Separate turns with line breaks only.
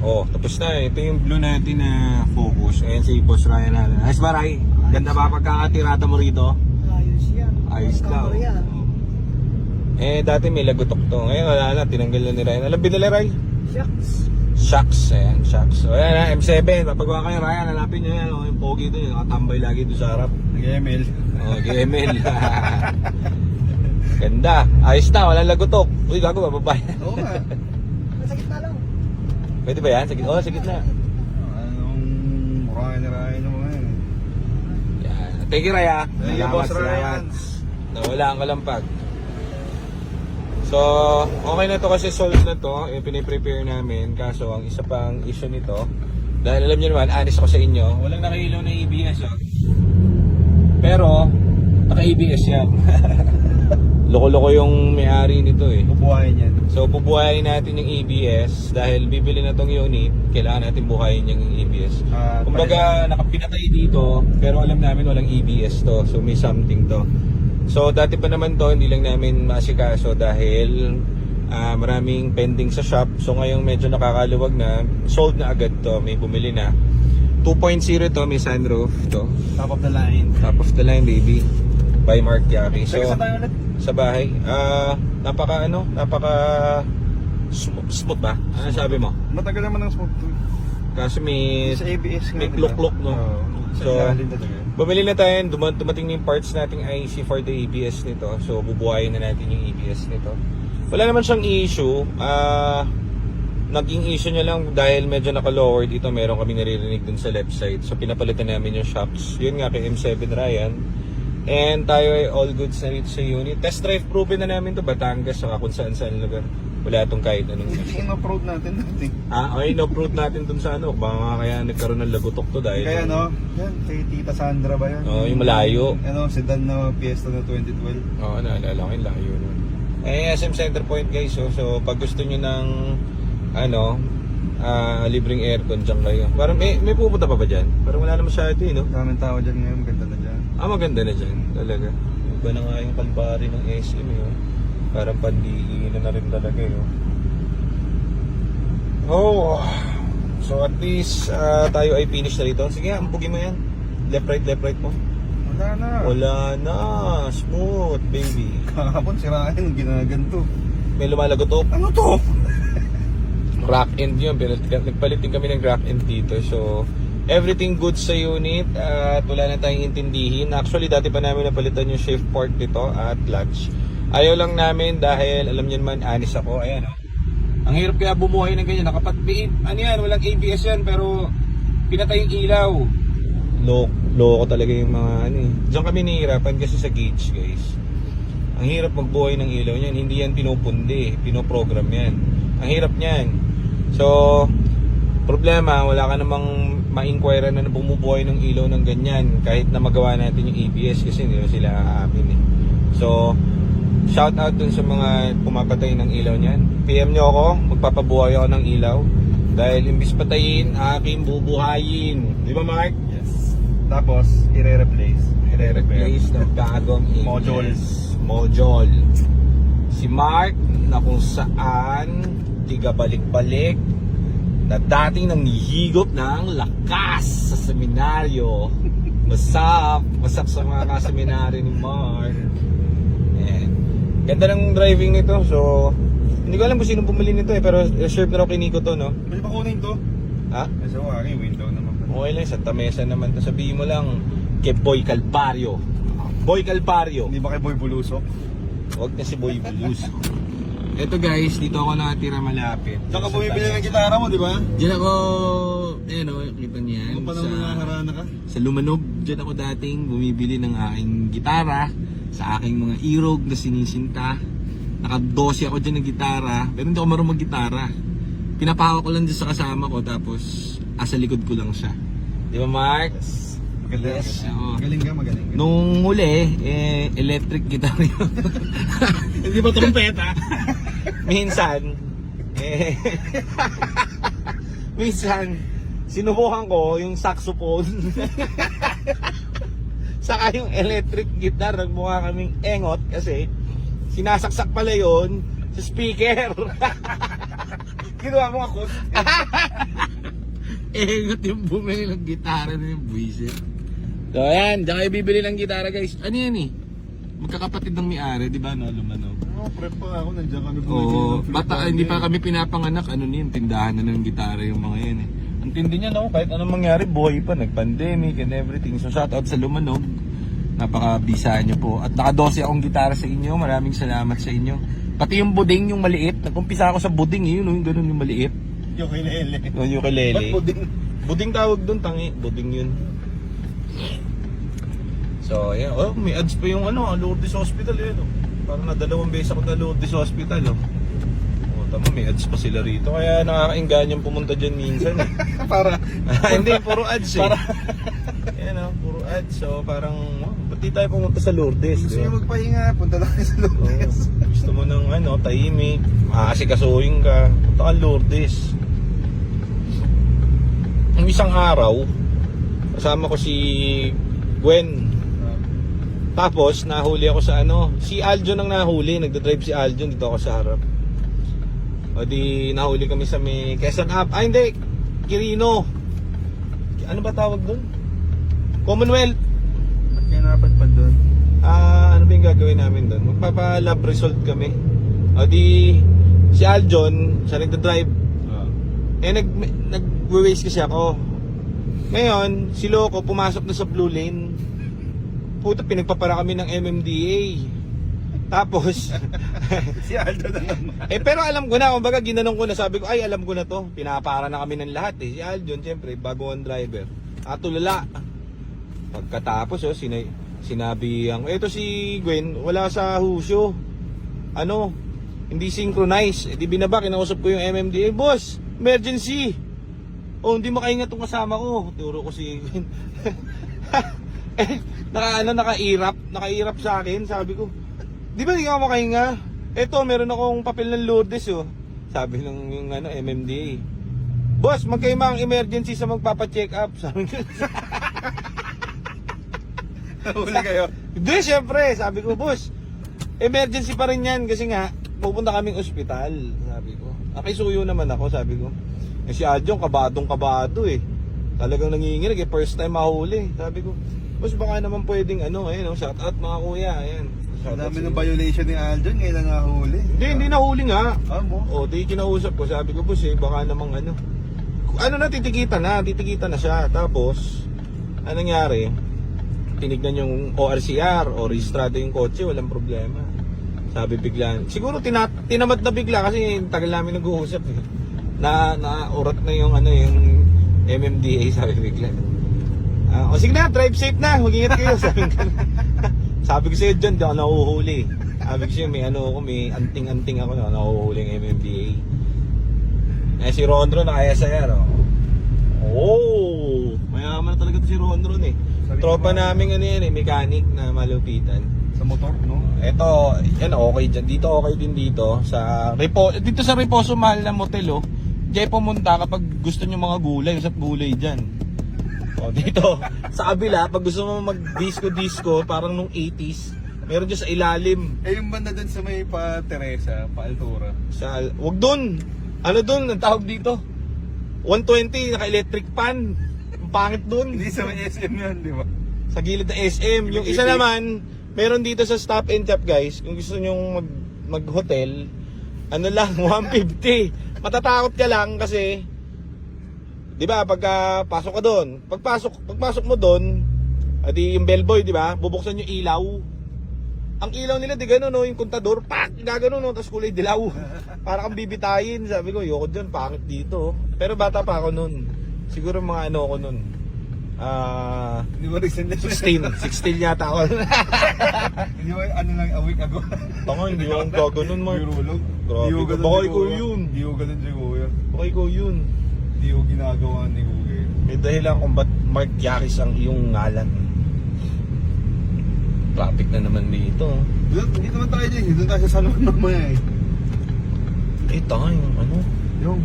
Oh, tapos na. Ito yung blue natin na Focus. Ayan si Boss Ryan natin. Ayos ba, Ray? Ganda ba pagkakatirata mo rito?
Ayos yan.
Ayos daw. Dati may lagutok to. Ngayon wala na, tinanggal na ni Ryan. Alam binili, Ray?
Shucks.
Shocks, ayan, shocks. So ayan na, M7, papagawa kayo, Ryan, hanapin nyo yan. Yung pogi doon, yung nakatambay lagi doon sa harap.
Nag-ML.
GML. Ganda. Ayos na, walang lagutok. Uy, gago, bababay.
Oo nga.
Masakit na lang.
Pwede ba yan? Sige, oh, sige na.
Anong Ryan naman yan.
Yan. Thank you, Raya.
Thank you, Boss Ryan.
Nawala ang kalampag. So, okay na to kasi solved na to. Yung piniprepare namin. Kaso, ang isa pang issue nito, dahil alam nyo naman, honest ako sa inyo, walang nakailaw na ABS. Oh. Pero, naka-ABS yan. Loko-loko yung may-ari nito eh.
Bubuhayin yan.
So, bubuhayin natin yung ABS dahil bibili na tong unit, kailangan natin buhayin yung ABS. Kumbaga, nakapinatay dito, pero alam namin walang ABS to. So, may something to. So, dati pa naman to, hindi lang namin maasikaso dahil maraming pending sa shop. So, ngayong medyo nakakaluwag na, sold na agad to, may bumili na. 2.0 to, may sunroof to.
Top of the line.
Top of the line, baby. By Mark Yaki. So,
Saan tayo ulit?
sa bahay. Napaka smooth ba? Ano sabi mo?
Matagal naman ng smooth to.
Kasi may
Sa ABS nga.
may klok-klok, no? So, bumili na tayo, dumating na yung parts nating IC for the ABS nito. So, bubuhayin na natin yung ABS nito. Wala naman siyang issue. Naging issue niya lang dahil medyo naka-lower dito. Meron kami naririnig dun sa left side. So, pinapalitan namin yung shocks. Yun nga kay M7 Ryan. And tayo ay all goods na rito sa unit. Test drive proven na namin to Batangas, saka kung saan lugar. Wala itong kahit anong
In-off-road natin dati.
okay, no-proof natin dun sa ano. Baka kaya nagkaroon ng lagutok to dahil
Kaya no, yan, kay Tita Sandra ba yan?
yung malayo.
Ano, sedan na Fiesta na 2012.
Oo, naalala ko yung layo nun. SM Center Point guys, so pag gusto nyo ng libreng aircon dyan kayo. Parang may pupunta pa ba dyan? Parang wala naman masyado no?
Daming tao dyan ngayon, maganda na dyan.
Maganda na dyan, talaga. Iba na nga yung kalpari ng SM yun. Parang pandiinan na rin talaga yun. So at least tayo ay finish na rito. Sige, ampugin mo yan. Left right mo. Wala na. Smooth, baby.
Kahapon sirain yung ginaganto.
May lumalagotok.
Ano to?
Rack end yun. Nagpalit din kami ng rack end dito. So, everything good sa unit at wala na tayong intindihin. Actually, dati pa namin napalitan yung shift port nito at clutch. Ayaw lang namin dahil alam niyo naman, honest ako. Ayan o. Ang hirap kaya bumuhay ng ganyan. Ano yan? Walang ABS yan pero pinatay yung ilaw. Loko talaga yung mga Diyan kami nahihirapan kasi sa gauge guys. Ang hirap magbuhay ng ilaw niyan. Hindi yan pinupundi. Pinoprogram yan. Ang hirap niyan. So, problema, wala ka namang ma-inquire na bumubuhay ng ilaw ng ganyan kahit na magawa natin yung ABS kasi hindi sila aamin eh. So, shout out dun sa mga pumapatay ng ilaw niyan. PM nyo ako, magpapabuhay ako ng ilaw dahil imbis patayin, aking bubuhayin. Di ba Mark?
Yes. Tapos, i-replace
ng bagong
modules.
Module. Si Mark na kung saan tiga balik-balik na dating nanghihigop ng lakas sa seminaryo. Wasak sa mga kaseminaryo ni Mark. Ganda ng driving nito. So, hindi ko alam kung sino bumili nito pero reserve na raw kay Nico to, no?
Pwede ba kunin to?
Ha?
Kasi aking window naman.
Okay lang, Santa Mesa naman. Sabihin mo lang kay Boy Calpario. Boy Calpario.
Hindi ba kay Boy Bulusok?
Huwag na si Boy Bulus. Ito guys, dito ako nakatira malapit.
Saan ka bumibili ng gitara mo, di ba?
Diyan ako, kita niyan.
Ano pa naman nakaharana ka?
Sa Lumanog, diyan ako dating bumibili ng aking gitara. Sa aking mga irog na sinisinta. Naka-12 ako dyan ng gitara. Pero hindi ako marunong mag-gitara. Pinapahawak ko lang dyan sa kasama ko. Tapos, asa likod ko lang siya. Di ba Mark?
Yes. Maganda.
Yes, oo.
Magaling ka.
Nung huli, electric guitar yun.
Hindi ba trumpeta?
Minsan, sinubukan ko yung saxophone. Saka yung electric guitar, nagmukha kaming engot kasi sinasaksak pala yun sa speaker.
Ginawa mo ako.
Engot yung bumili ng gitara na yung buwisit. So ayan, diyan kayo bibili ng gitara guys. Ano yan eh? Magkakapatid ng may-ari, di ba? No, lumano.
Oo, prep pa ako. Nandiyan kami
Oo, bata, hindi pa kami pinapanganak. Ano niyan, tindahan na ng gitara yung mga yan eh. Ang tindi niya no, kahit anong mangyari, buhay pa, nag-pandemic and everything. So shout out sa Lumanog. Napaka-bisa nyo po. At naka-12 akong gitara sa inyo. Maraming salamat sa inyo. Pati yung buding, yung maliit. Nag-umpisa ako sa buding eh, yun, yung ganun yung maliit.
Yung ukulele.
Yung ukulele.
Ba't puding?
Buding tawag dun, tangi. Buding yun. So, yeah. Oh, may ads pa yung Lourdes Hospital eh. No? Parang na 2 beses ako na Lourdes Hospital. Oh. Oh, tama, may ads pa sila rito. Kaya nakakainganyan pumunta dyan minsan. Eh.
Para.
Hindi, puro ads eh. Yan oh, puro ads. So, parang, ba't di tayo pumunta sa Lourdes?
Gusto
Di
nyo
ba?
magpahinga, punta lang kayo sa Lourdes.
Gusto mo ng tahimik, makakasikasuhin ka, punta ka Lourdes. Ang isang araw, kasama ko si Gwen. Tapos, nahuli ako sa si Aljon ang nahuli, nagdadrive si Aljon, dito ako sa harap. O di, nahuli kami sa may Quezon Up. Ah, hindi, Quirino. Ano ba tawag doon? Commonwealth.
Ba't kayo napadpad doon?
Ano ba yung gagawin namin doon? Magpapa-lab result kami. O di, si Aljon, siya nagdadrive. Nag-waste kasi ako. Ngayon, si Loco pumasok na sa blue lane. Puta, pinagpapara kami ng MMDA. Tapos,
Si Aldo na naman.
pero alam ko na, kumbaga ginanong ko na, sabi ko, ay alam ko na to. Pinapara na kami ng lahat eh. Si Aljon, siyempre, baguhan driver. Tulala. Pagkatapos, sinabi ang, eto si Gwen, wala sa husyo. Hindi synchronize. Di binaba, kinausap ko yung MMDA, boss, emergency. Hindi makahinga tong kasama ko. Turo ko si Gwen. Nakairap sa akin. Sabi ko, di ba hindi ka makahinga? Eto, meron akong papel ng Lourdes oh. Sabi ng yung MMDA, boss, magkaima ang emergency sa magpapa-check up. Sabi ko,
Huli kayo.
hindi, syempre. Sabi ko, boss, emergency pa rin yan kasi nga, pupunta kaming ospital. Sabi ko, nakisuyo naman ako, sabi ko. Si Adjong, kabadong-kabado eh. Talagang nanginginig eh, first time mahuli. Sabi ko, boss, baka naman pwedeng shout out mga kuya. Ayan.
Ang dami ng violation ni Aldo, ngayon lang nahuli.
Hindi nahuli nga.
Mo?
Di kinausap ko. Sabi ko, boss baka namang titikita na siya. Tapos, anong nangyari? Tinignan yung ORCR o registrado yung kotse, walang problema. Sabi bigla, siguro tinamad na bigla kasi tagal namin nag-uusap eh. Na-urat na yung yung MMDA, sabi bigla. Sige na, drive safe na, mag-ingat kayo. Sabi ko sa'yo dyan, di ako nahuhuli. Sabi ko sa'yo, may anting-anting ako na nahuhuli ng MMDA. Si Rondron naka-SIR. Mayaman na talaga to si Rondron eh. Tropa namin mechanic na malupitan.
Sa motor, no?
Ito, yan okay dyan. Dito okay din dito. Dito sa Reposo, mahal na motel oh. Diyan pumunta kapag gusto nyo mga gulay, usap gulay dyan. Dito, sa kabila, pag gusto mo mag-disco, parang nung 80s, meron dyan sa ilalim.
Yung banda dun sa may pa Teresa, pa Altura.
Wag dun! Dun? Ang tawag dito? 120, naka-electric pan. Ang pangit dun.
Hindi sa may SM yun, di ba?
Sa gilid ng SM. Yung isa naman, meron dito sa Stop and Shop guys. Kung gusto nyo mag-hotel, lang, 150. Matatakot ka lang kasi, di ba, pagka pasok ka doon, pagpasok mo doon, adi yung bellboy, di ba, bubuksan yung ilaw. Ang ilaw nila, di gano'n, no, yung kontador, gagano, no, tapos kulay dilaw. Para kang bibitayin. Sabi ko, yoko dyan, pangit dito. Pero bata pa ako noon. Siguro mga ako noon.
Hindi mo rin
16 yata ako.
Hindi mo, a week ago.
Tango, hindi ako gaganon, Mark.
Birulog.
Grabe ka. Baka ikaw yun.
Hindi ko ganun si Kuya.
Baka ikaw yun.
Hindi ko ginagawa ni Kuya.
May dahilan kung ba't Mark Yaris ang iyong ngalan. Traffic na naman dito.
Hindi naman tayo dyan. Doon tayo sa salon naman eh.
Tayo,
Yung